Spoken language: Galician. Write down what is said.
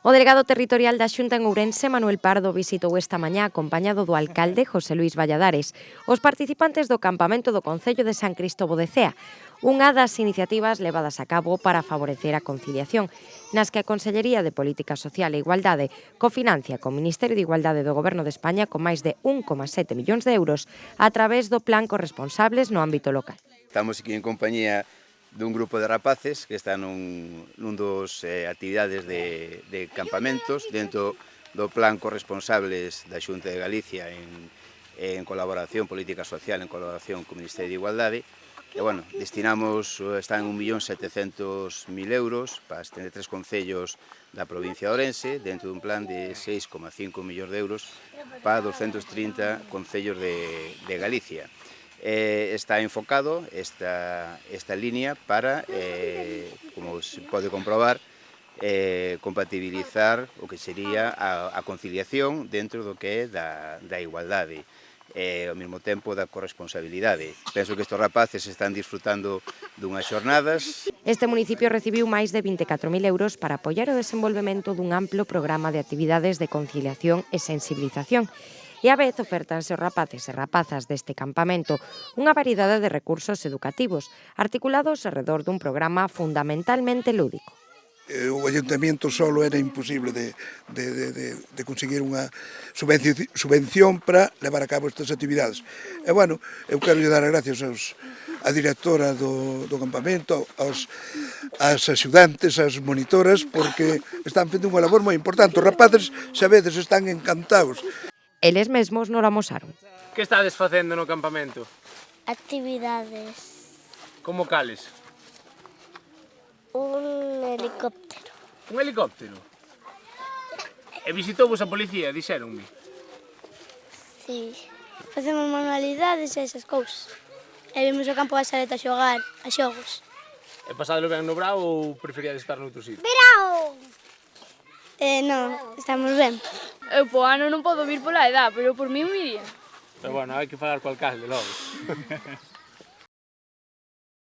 O delegado territorial da Xunta en Ourense, Manuel Pardo, visitou esta mañá acompañado do alcalde José Luís Valladares os participantes do campamento do Concello de San Cristovo de Cea, unha das iniciativas levadas a cabo para favorecer a conciliación, nas que a Consellería de Política Social e Igualdade cofinancia co Ministerio de Igualdade do Goberno de España con máis de 1,7 millóns de euros a través do Plan Corresponsables no ámbito local. Estamos aquí en compañía dun grupo de rapaces que están nun dos actividades de campamentos dentro do Plan Corresponsables da Xunta de Galicia en colaboración política social, en colaboración co Ministerio de Igualdade. E, bueno, están 1.700.000 euros para os 33 concellos da provincia de Ourense dentro dun plan de 6,5 millóns de euros para 230 concellos de Galicia. Está enfocado esta línea para, como se pode comprobar, compatibilizar o que sería a conciliación dentro do que é da igualdade, ao mesmo tempo da corresponsabilidade. Penso que estes rapaces están disfrutando dunhas xornadas. Este municipio recibiu máis de 24.000 euros para apoiar o desenvolvemento dun amplo programa de actividades de conciliación e sensibilización. E a vez ofertanse aos rapaces e rapazas deste campamento unha variedade de recursos educativos articulados alrededor dun programa fundamentalmente lúdico. O Ayuntamiento solo era imposible de conseguir unha subvención para levar a cabo estas actividades. E, bueno, eu quero dar as gracias á directora do campamento, ás axudantes, ás monitoras, porque están facendo unha labor moi importante. Os rapaces, xa vedes, están encantados. Eles mesmos non amosaron. Que estades facendo no campamento? Actividades. Como cales? Un helicóptero. Un helicóptero? E visitou-vos a policía, dixéronme? Sí. Facemos manualidades e esas cousas. E vimos o campo da Saleta a xogar a xogos. E pasadelo ben no Brao ou preferíades estar noutro sitio? Bravo! Non, estamos ben. Eu po ano non podo vir pola edad, pero por mí me iría. Pero bueno, hai que falar co alcalde logo.